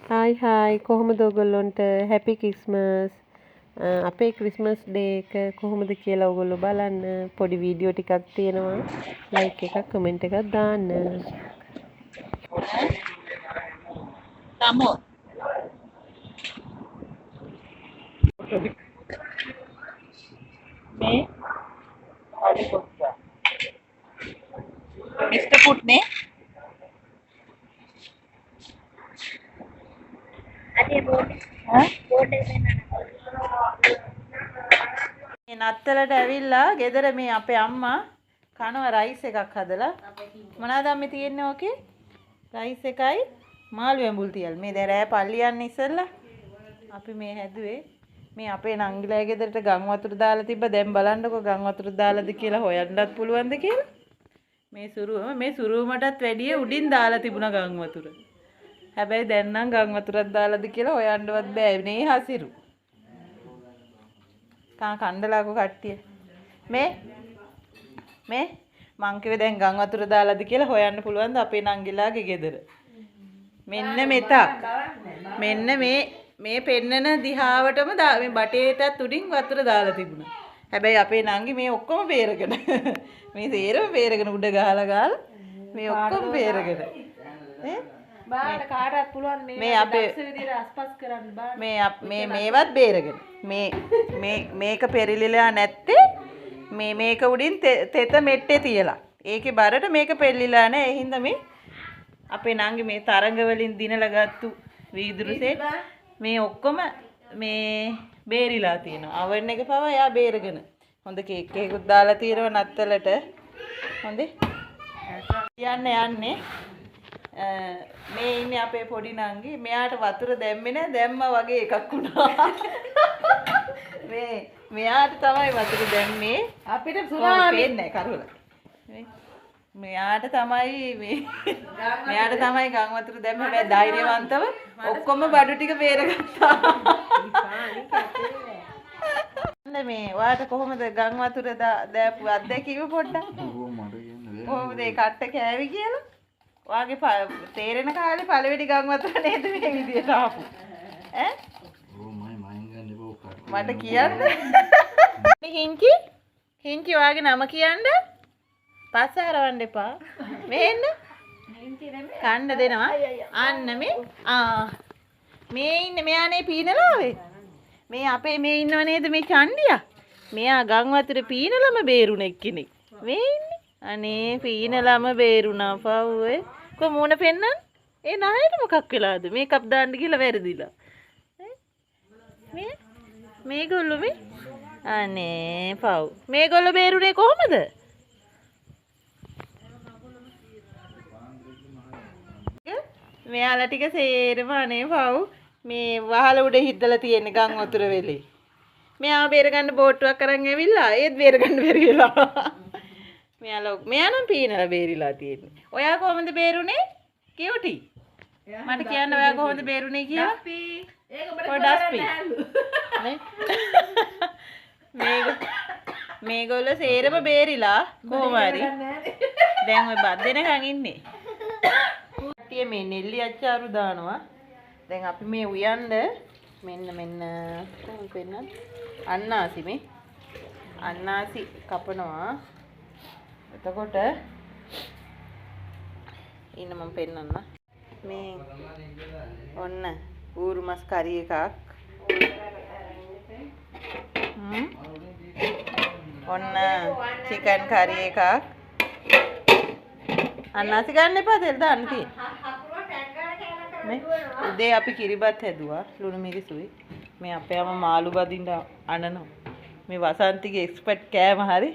Hi hi කොහොමද ඔයගොල්ලන්ට happy Christmas අපේ Christmas day එක කොහොමද කියලා ඔයගොල්ලෝ බලන්න පොඩි වීඩියෝ ටිකක් තියෙනවා like එකක් comment එකක් දාන්න Kamu. Me. Ada kota. Mr. Putne. අදේ බෝඩ් Hah? බෝඩ් එක පෙන්නන්න. මේ නත්තලට ඇවිල්ලා ගෙදර මේ අපේ අම්මා කනවා රයිස් එකක් හදලා මොනවද අම්මේ තියෙන්නේ ඕකේ රයිස් එකයි මාළු ඇඹුල් තියල් මේ දැන් රෑ පල්ලි යන්න ඉස්සෙල්ලා අපි මේ හැදුවේ මේ අපේ නංගිලා ගෙදරට ගම් වතුර දාලා තිබ්බ දැන් බලන්නකෝ ගම් වතුර දාලාද කියලා හොයන්නත් පුළුවන්ද කියලා මේ සුරුවමටත් වැඩිය උඩින් දාලා තිබුණා ගම් වතුර හැබැයි දැන් නම් ගම් වතුරක් දාලාද කියලා හොයන්නවත් බෑ නේ හසිරු කණ්ඩලාකෝ කට්ටිය මේ මං කිව්වේ දැන් ගම් වතුර දාලාද කියලා හොයන්න පුළුවන්ද අපේ නංගිලාගේ ගෙදර මෙන්න මෙතක් මෙන්න මේ පෙන්නන දිහාවටම මේ බටේටත් උඩින් වතුර දාලා තිබුණා හැබැයි අපේ නංගි මේ ඔක්කොම බේරගෙන මේ සේරම බේරගෙන උඩ ගහලා මේ ඔක්කොම බේරගෙන බාට කාටවත් පුළුවන් මේ අපේ විදිහට අස්පස් කරන්න බෑ. මේවත් බේරගෙන මේක පෙරිලිලා නැත්තේ මේක උඩින් තෙත මෙට්ටේ තියලා ඒකේ බරට මේක පෙරිලිලා නැහැ ඒ හින්දා මේ අපේ නංගි මේ තරංග වලින් දිනලා ගත්තු වීදුරු සෙට් මේ ඔක්කොම මේ බේරිලා තියෙනවා අවන් එක පවා එයා බේරගෙන හොඳ කේක් එකකුත් දාලා තියෙනවා නත්තලට හොඳේ යන්නේ මේ ඉන්නේ අපේ පොඩි නංගි මෙයාට වතුර දැම්මේ නැහැ දැම්මා වගේ එකක් වුණා මෙයාට තමයි වතුර දැම්මේ අපිට සුනාමි පේන්නේ කරුල මෙයාට තමයි මෙයාට තමයි ගම් වතුර දැම්මේ හැබැයි ධෛර්යවන්තව ඔක්කොම බඩු ටික බේරගත්තා මේ ඔයාට කොහොමද ගම් වතුර දැපු අත්දැකීම පොඩ්ඩක් කොහොමද ඒ කට්ට කෑවි කියලා ඔයාගේ තේරෙන කාලේ පළවෙනි ගම් වතුර නේද මේ විදියට ආපු ඈ මට කියන්න හිංකි ඔයාගේ නම කියන්න පස්ස හරවන්න එපා මෙහෙන්න කන්න දෙනවා අන්න මේ ඉන්නේ මෙයානේ පීනලාවේ මේ අපේ මේ ඉන්නව නේද මේ චණ්ඩියා මෙයා ගම් වතුරේ පීනලම බේරුණ එක්කෙනෙක් මේ ඉන්නේ අනේ පීනලම බේරුණා පව්වේ කො මූණ පෙන්නන්න ඒ නායට මොකක් වෙලාද මේකප් දාන්න කියලා වැරදිලා මේගොල්ලෝ මේ අනේ පව් මේගොල්ලෝ බේරුනේ කොහමද මෙයාලා ටික සේරම අනේ පව් මේ වහල උඩ හිටලා තියෙන ගම් වතුර වෙලේ මෙයාව බේරගන්න බෝට්ටුවක් අරන් ඇවිල්ලා ඒත් බේරගන්න බැරි වෙලා මෙයා නම් පීනලා බේරිලා තියෙන්නේ ඔයා කොහොමද බේරුනේ කියුටි මට කියන්න ඔයා කොහොමද බේරුනේ කියලා මේගොල්ලෝ සේරම බේරිලා කොහොම හරි දැන් ඔය බත් දෙනකන් ඉන්නේ කට්ටිය මේ නෙල්ලි අච්චාරු දානවා දැන් අපි මේ උයන්ද මෙන්න කොහොමද පෙන්නන්නේ අන්නාසි කපනවා එතකොට ඉන්න මම පෙන්නන්න මේ ඔන්න ඌරු මස් කරි එකක් ඔන්න චිකන් කරි එකක් අන්නාසි ගන්න එපා තෙල් දාන්න තියෙන්නේ උදේ අපි කිරිබත් හැදුවා ලුණු මිරිසුයි මේ අපේ අම්මා මාළු බදින්න අනනවා මේ වසන්තිගේ එක්ස්පර්ට් කෑම හරි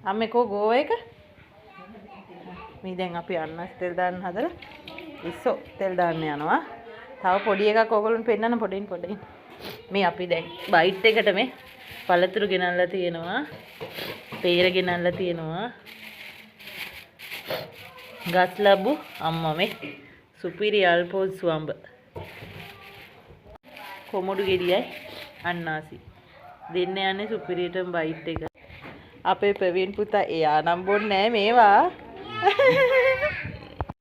අම්මේ කෝ ගෝ එක මේ දැන් අපි අන්නස් තෙල් දාන්න හදලා ඉස්සෝ තෙල් දාන්න යනවා තව පොඩි එකක් ඔයගොල්ලන්ට පෙන්නන්න පොඩින් මේ අපි දැන් බයිට් එකට මේ පළතුරු ගෙනල්ලා තියෙනවා peer ගෙනල්ලා තියෙනවා ගස් ලැබු අම්මා මේ සුපිරි අල්පෝස් වඹ කොමඩු ගෙඩියයි අන්නාසි දෙන්න යන්නේ සුපිරියටම බයිට් එක අපේ ප්‍රවීන් පුතා එයා නම් බොන්නේ නැහැ මේවා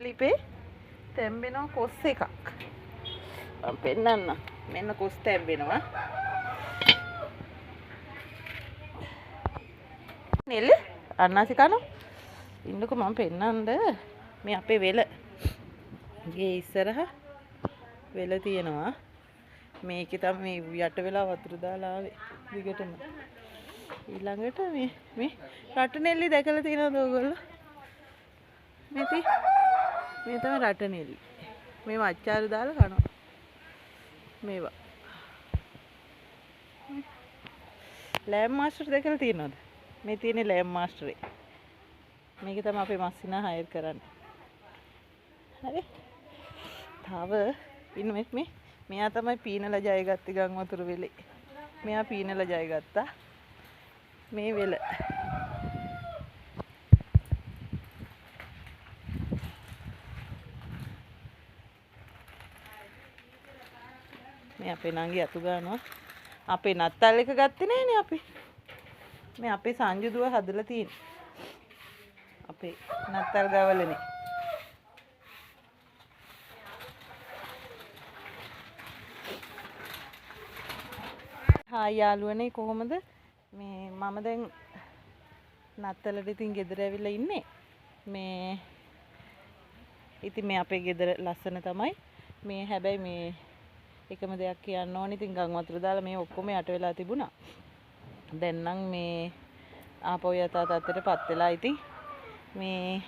ලිපේ තැම්බෙනවා කොස් එකක්. මම පෙන්නන්න. මෙන්න කොස් තැම්බෙනවා. නෙල්ල අන්නාසි කනවා. ඉන්නකෝ මම පෙන්නන්නද මේ අපේ වෙල. ගේ ඉස්සරහ වෙල තියෙනවා. මේකේ තමයි මේ යට වෙලා වතුර දාලා ආවේ දිගටම. ඊළඟට මේ රටනෙල්ලි දැකලා තියෙනවද ඔයගොල්ලෝ? මේ තමයි රටනෙල්ලි. මේ අච්චාරු දාලා කනවා. මේවා. ලෑම් මාස්ටර් දැකලා තියෙනවද? මේ තියෙන්නේ ලෑම් මාස්ටරේ. මේක තමයි අපේ මස්සිනා හයර් කරන්නේ. හරි. තව ඉන්න මෙයා තමයි පීනලා ජයගත්තේ ගම් වතුර වෙලේ. මෙයා පීනලා ජයගත්තා. මේ වෙල. මේ අපේ නංගි අතු ගන්නවා. අපේ නත්තල් එක ගත්තේ නෑනේ අපි. මේ අපේ සංජු දුව හදලා තියෙන්නේ. අපේ නත්තල් ගවලනේ. හායි යාළුවනේ කොහොමද? මේ මම දැන් නත්තලට ඉතින් ගෙදර ඇවිල්ලා ඉන්නේ. මේ ඉතින් මේ අපේ ගෙදර ලස්සන තමයි. මේ හැබැයි මේ එකම දෙයක් කියන්න ඕනේ. ඉතින් ගම් වතුර දාලා මේ ඔක්කොම යට වෙලා තිබුණා. දැන් නම් මේ ආපහු යථා තත්ත්වයටපත් වෙලා ඉතින් මේ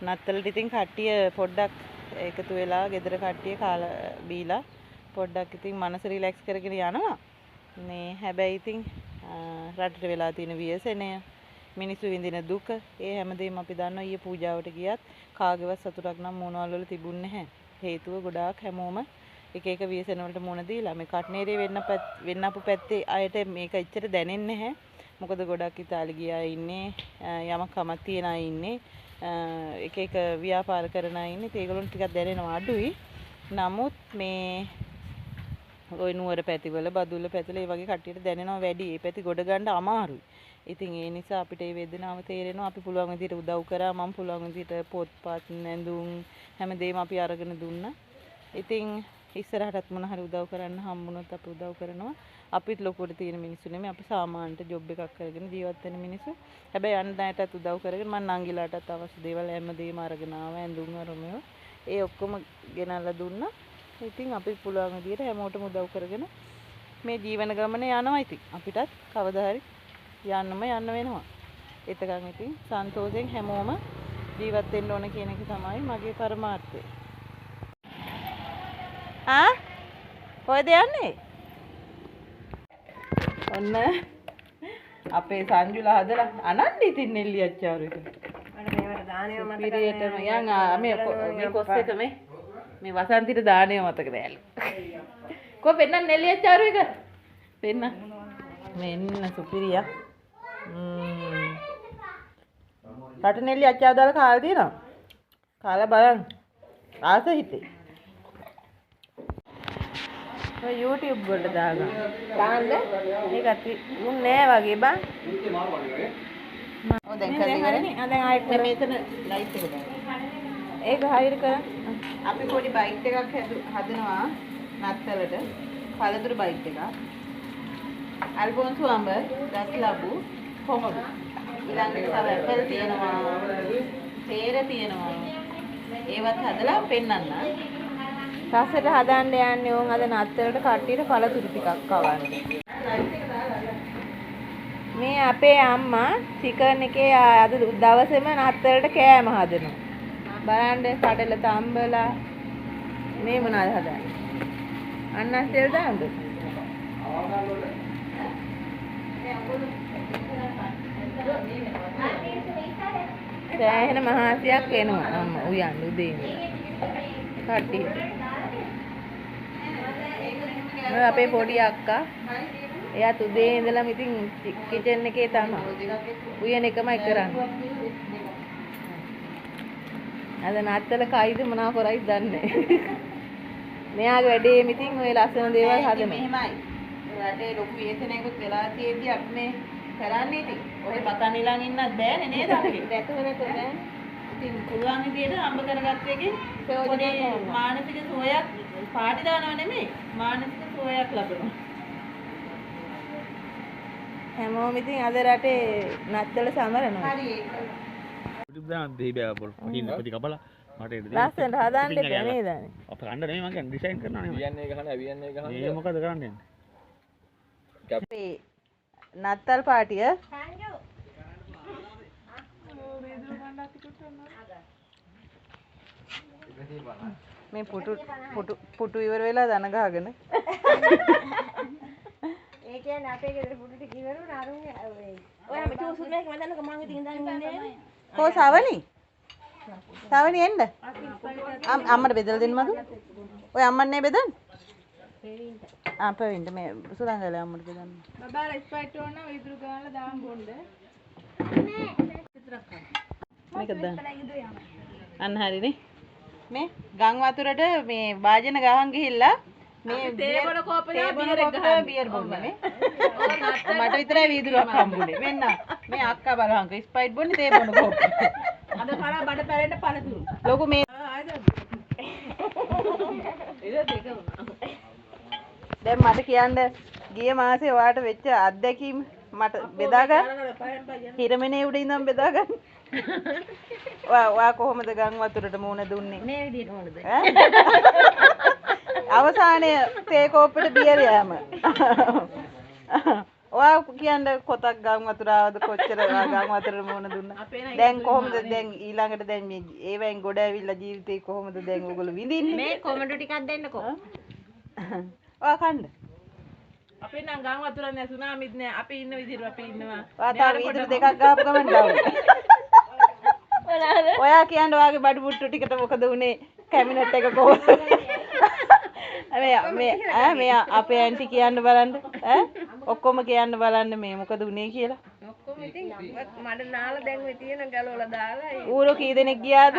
නත්තලට ඉතින් කට්ටිය පොඩ්ඩක් එකතු වෙලා ගෙදර කට්ටිය කාලා බීලා පොඩ්ඩක් ඉතින් මනස රිලැක්ස් කරගෙන යනවා. මේ හැබැයි ඉතින් රටට වෙලා තියෙන ව්‍යසනය මිනිස්සු විඳින දුක ඒ හැමදේම අපි දන්නවා. ඊයේ පූජාවට ගියත් කාගේවත් සතුටක් නම් මොනවල් වල තිබුණ නැහැ. හේතුව ගොඩාක් හැමෝම එක එක ව්‍යසන වලට මුණ දීලා මේ කට්නේරේ වෙන්නපු පැත්තේ අයට මේක එච්චර දැනෙන්නේ නැහැ. මොකද ගොඩක් ඉතාලි ගියා ඉන්නේ යමක් කමක් තියන අය ඉන්නේ එක එක ව්‍යාපාර කරන අය ඉන්නේ. ඒගොල්ලොන්ට ටිකක් දැනෙනවා අඩුයි. නමුත් මේ ඔය නුවර පැතිවල බදුල්ල පැතිවල ඒ වගේ කට්ටියට දැනෙනවා වැඩි. ඒ පැති ගොඩ ගන්න අමාරුයි. ඉතින් ඒ නිසා අපිට මේ වේදනාව තේරෙනවා. අපි පුළුවන් විදිහට උදව් කරා. මම පුළුවන් විදිහට පොත්පත් නැඳුම් හැමදේම අපි අරගෙන දුන්නා. ඉතින් ඉස්සරහටත් මොන හරි උදව් කරන්න හම්බුනොත් අපි උදව් කරනවා. අපිත් ලොකුවට තියෙන මිනිස්සු නෙමෙයි. අපි සාමාන්‍යට ජොබ් එකක් කරගෙන ජීවත් වෙන මිනිස්සු. හැබැයි අන් ණයටත් උදව් කරගෙන මම නංගිලාටත් අවශ්‍ය දේවල් හැමදේම අරගෙන ආවා. ඇඳුම් අරමේව. ඒ ඔක්කොම ගෙනල්ලා දුන්නා. ඉතින් අපි පුළුවන් විදිහට හැමෝටම උදව් කරගෙන මේ ජීවන ගමනේ යනවා. ඉතින් අපිටත් කවදා හරි යන්න වෙනවා. එතකන් ඉතින් සන්තෝෂයෙන් හැමෝම ජීවත් වෙන්න ඕන කියන එක තමයි මගේ පරමාර්ථය. කොහෙද යන්නේ? ඔන්න අපේ සංජුලා හදලා අනන්දි ඉතින් නෙල්ලි අච්චාරු එක. මට මේවට දාණය මතක පිරියටම යන් මේ කොස් එක මේ වසන්තිට දාණය මතක දැල්ලු. කො පෙන්නන්න නෙල්ලි අච්චාරු එක. පෙන්න. මෙන්න සුපිරියා. රට නෙල්ලි අච්චාරු දාලා කාලා තියෙනවා. කාලා බලන්න. ආස හිතේ. ඔය YouTube වලට දාගන්න. දාන්න මේකත් උන්නේ නෑ වගේ බං. ඔය දැන් කරගෙන දැන් ආයෙත් මෙතන ලයිට් එක දාන්න. ඒක හයිර් කරා. අපි පොඩි බයික් එකක් හදනවා නත්තලට. කලදුරු බයික් එකක්. අල්ෆොන්සු අඹ, රත්ලබු, කොමඩු. ඊළඟට තව ඇපල් තියෙනවා. තේර තියෙනවා. ඒවත් හදලා පෙන්නන්න. රසට හදන්න යන්නේ ඕන් අද නත්තලට කට්ටියට කලතුරු ටිකක් කවන්න. මේ අපේ අම්මා චිකන් එකේ අද දවසේම නත්තලට කෑම හදනවා. බලන්න කඩල තම්බලා මේ මොනවද හදන්නේ? අන්නස් තෙල් දාන්නද? සෑහෙන මහාසියක් එනවා අම්මා උයන් උදේ ඉඳලා. කට්ටියට. මේ අපේ පොඩි අක්කා එයාත් උදේ ඉඳලම ඉතින් කිචන් එකේ තමයි උයන එකමයි කරන්නේ. අද නත්තල කයිද මොනවා කරයිද දන්නේ. මෙයාගේ වැඩේම ඉතින් ඔය ලස්සන දේවල් හදනවා. මෙහෙමයි. රටේ ලොකු ව්‍යසනයකුත් වෙලා තියෙද්දි අපි මේ කරන්නේ ඉතින්. ඔය බතන් ඉලන් ඉන්නත් බෑනේ නේද අපි? දැතුම නැතුව බෑනේ. ඉතින් පුළුවන් විදියට අම්බ කරගත්ත එකෙන් පොඩි මානසික සුවයක් පාටි දානව නෙමෙයි මානසික සුවයක් ලැබෙනවා. හැමෝම ඉතින් අද රටේ නත්තල සමරනවා. හරි ඒක. YouTube දාන දෙහි බෑ පොල් පහින් පොඩි කපලා මට ලස්සනට හදාන්න එපා නේද? අප ගන්න නෙමෙයි මම කියන්නේ ඩිසයින් කරනවා නේ. වියන්නේ ගහන අවියන්නේ ගහන මේ මොකද කරන්නේ? අපේ නත්තල් පාටිය මේ පුටු ඉවර වෙලා දන ගහගෙන ඒ කියන්නේ අපේ ගෙදර පුටු ටික ඉවරුණා අරුන්ගේ ඔයා මේ චූස් මේක මදන්නක මං ඉතින් ඉඳන් ඉන්නේ. කෝ සවනි එන්න අම්මට බෙදලා දෙන්න මග ඔය අම්මන්නේ බෙදන්න අපෙන්ට මේ සුරංගල අම්මට බෙදන්න බබාලා ස්පයිට් ඕන නම් විදුරු ගාලා දාන්න බොන්න. මේක දාන්න අන්න හරිනේ මේ ගම් වතුරට මේ වාජන ගහන් ගිහිල්ලා මේ තේබල කෝපේ බියර් බොන්නේ මේ මට විතරයි වීදුරුවක් හම්බුනේ මෙන්න මේ අක්කා බලහන්කෝ ස්පයිට් බොන්නේ තේ බොන කෝපේ අද පර බඩ පැලෙන්න පළතුරු. ලොකු මේ දැන් මට කියන්න ගිය මාසේ ඔයාට වෙච්ච අත්දැකීම මට බෙදා ගන්න. හිරමනේ උඩ ඉඳන් බෙදා ගන්න. ඔයා කොහොමද ගම් වතුරට මූණ දුන්නේ? මේ විදිහට මොනද? අවසානයේ තේ කෝප්පෙට බියර් යෑම. ඔයා කියන්නේ කොතක් ගම් වතුර ආවද කොච්චර ගම් වතුරට මූණ දුන්නා? දැන් කොහොමද දැන් ඊළඟට දැන් මේ ඒවෙන් ගොඩ ඇවිල්ලා ජීවිතේ කොහොමද දැන් ඔයගොල්ලෝ විඳින්නේ? මේ කොමෙන්ට් ටිකක් දෙන්නකෝ. ඔයා කන්න. අපි නම් ගම් වතුර නෑ සුනාමිත් නෑ අපි ඉන්න විදිහට අපි ඉන්නවා. ඔයා තාම වීදුරු දෙකක් ගාපු ගමන් ඩවුන්. ඔයා කියන්නේ ඔයාගේ බඩු පුට්ටු ටිකට මොකද උනේ? කැබිනට් එක කොහොමද? මේ අපේ ඇන්ටි කියන්න බලන්න ඔක්කොම කියන්න බලන්න මේ මොකද උනේ කියලා. ඔක්කොම ඉතින් මඩ නාල දැන් මේ තියෙන ගලවලා දාලා ඌරෝ කී දෙනෙක් ගියාද?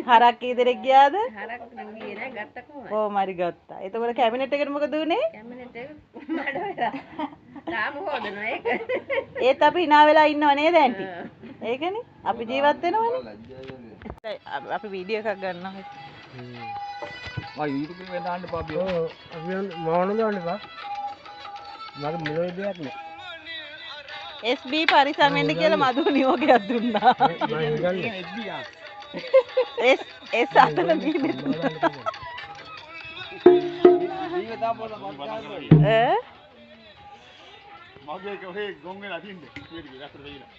හරක් කී දෙනෙක් ගියාද? හරක් ගියේ නෑ ගත්ත කොහොමද? කොහොම හරි ගත්තා. එතකොට කැබිනට් එකට මොකද උනේ? කැමෙන්ට් එක මඩ වෙලා. තාම හොදනවා ඒක. ඒත් අපි hina වෙලා ඉන්නව නේද ඇන්ටි? ඒකනේ අපි ජීවත් වෙනවනේ. අපි වීඩියෝ එකක් ගන්නවා. ආ YouTube එකේ දාන්න එපා අපි. ඔව් අපි මොනවද දාන්න එපා. මගේ මොළේ දෙයක් නෑ. SB පරිසම් වෙන්න කියලා මధు නියෝගයක් දුන්නා. මම හිතන්නේ S අතන දීලා ජීවිතා පොළ මම මගේ කොහේ ගොන් වෙලා තින්නේ. ඊට ගත්තට වෙයිලා.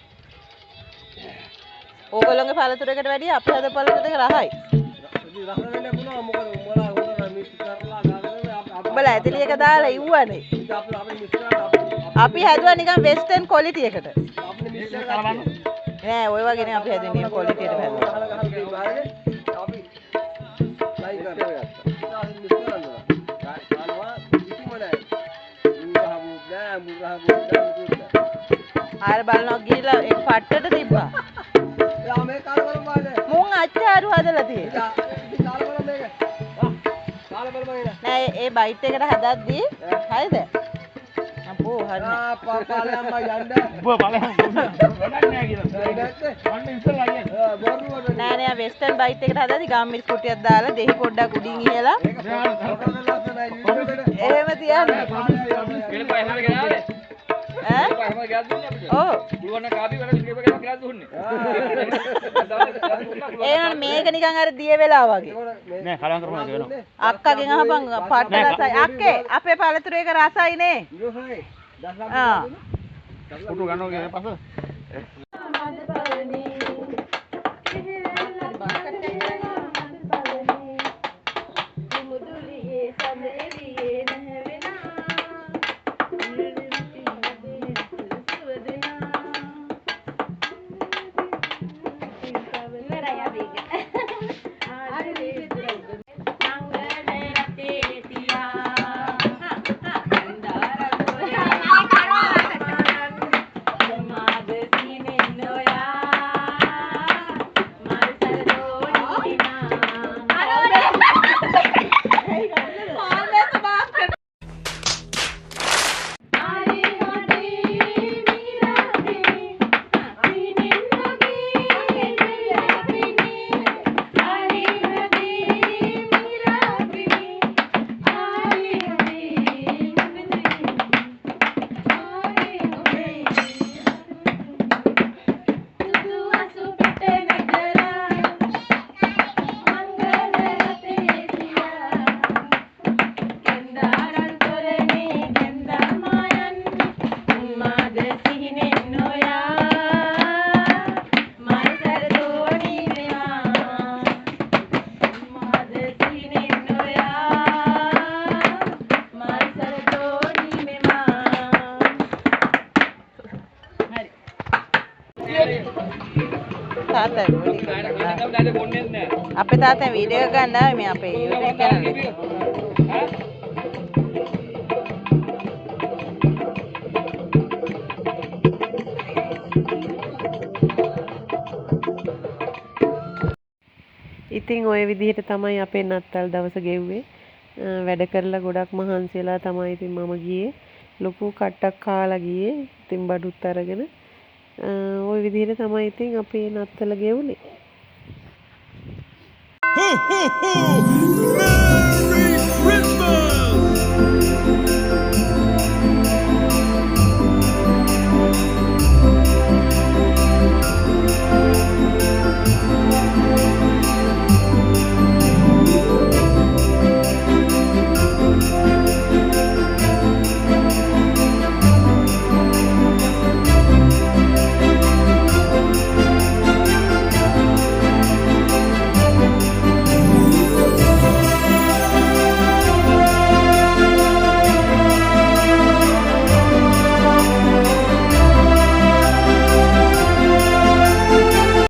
ඕගොල්ලෝගේ පළතුරකට වැඩිය අපේ හද පළතුර දෙක රහයි. ඉතින් රස වෙන්න පුළුවන් මොකද උඹලා හොදලා මික්ස් කරලා ගාගෙන උඹලා ඇදලි එක දාලා ඉව්වනේ. අපි මික්ස් කරලා අපි හැදුවා නිකන් වෙස්ටර්න් ක්වොලිටි එකට. අපි මික්ස් කරලා නෑ ඔය වගේ නේ අපි හැදුවේ ක්වොලිටි එකට හැදුවා. අපි ලයි කරා. මික්ස් කරනවා. කානවා කිසිම නෑ. ආර බලනවා ගිහලා ඒ පට්ටට තිබ්බා. යා මේ කාලවල බලන්න. මුන් අච්චාරු හදලා තියෙන්නේ. කාලවල මේක. කාලවල බලන්න. නෑ ඒ බයිට් එකට හදද්දී හරිද? අපෝ හරිනේ. පාපාලේ අම්මා යන්න. ඔබ බලන්න වැඩක් නෑ කියලා. අන්න ඉස්සලා කියන්නේ. බොරුවට නෑ නෑ වෙස්ටර්න් බයිට් එකට හදද්දී ගාම් මිරිස් කුටියක් දාලා දෙහි පොඩ්ඩක් උඩින් ඉහලා ඒක පොතේ ලස්සනයි YouTube එකට. එහෙම තියන්න. කෙල පහ හැම ගෙනාවේ. ඈ? පහ හැම ගියත් දුන්නේ අපිට. ඔව්. පුළුවන් නම් කාපි වල ස්ලිප් එකක් ගියත් දුන්නේ. ඒ වුණා මේක නිකන් අර දිය වෙලා වගේ. නෑ කලවම් කරපුවා කියනවා. අක්කගෙන් අහපන් පට්ට රසයි. අක්කේ අපේ පළතුරු එක රසයි නේ. ඉරෝසයි. දස්ලා ආ. ෆොටෝ ගන්නවා කියන පස්ස. තාත්තා අපේ තාත්තා වීඩියෝ එක ගන්න ආවේ මේ අපේ YouTube channel එකේ. ඉතින් ওই විදිහට තමයි අපේ නත්තල් දවස ගෙව්වේ. වැඩ කරලා ගොඩක් මහන්සි වෙලා තමයි ඉතින් මම ගියේ. ලොකු කට්ටක් කාලා ගියේ. ඉතින් බඩුත් අරගෙන ওই විදිහට තමයි ඉතින් අපේ නත්තල ගෙවුනේ.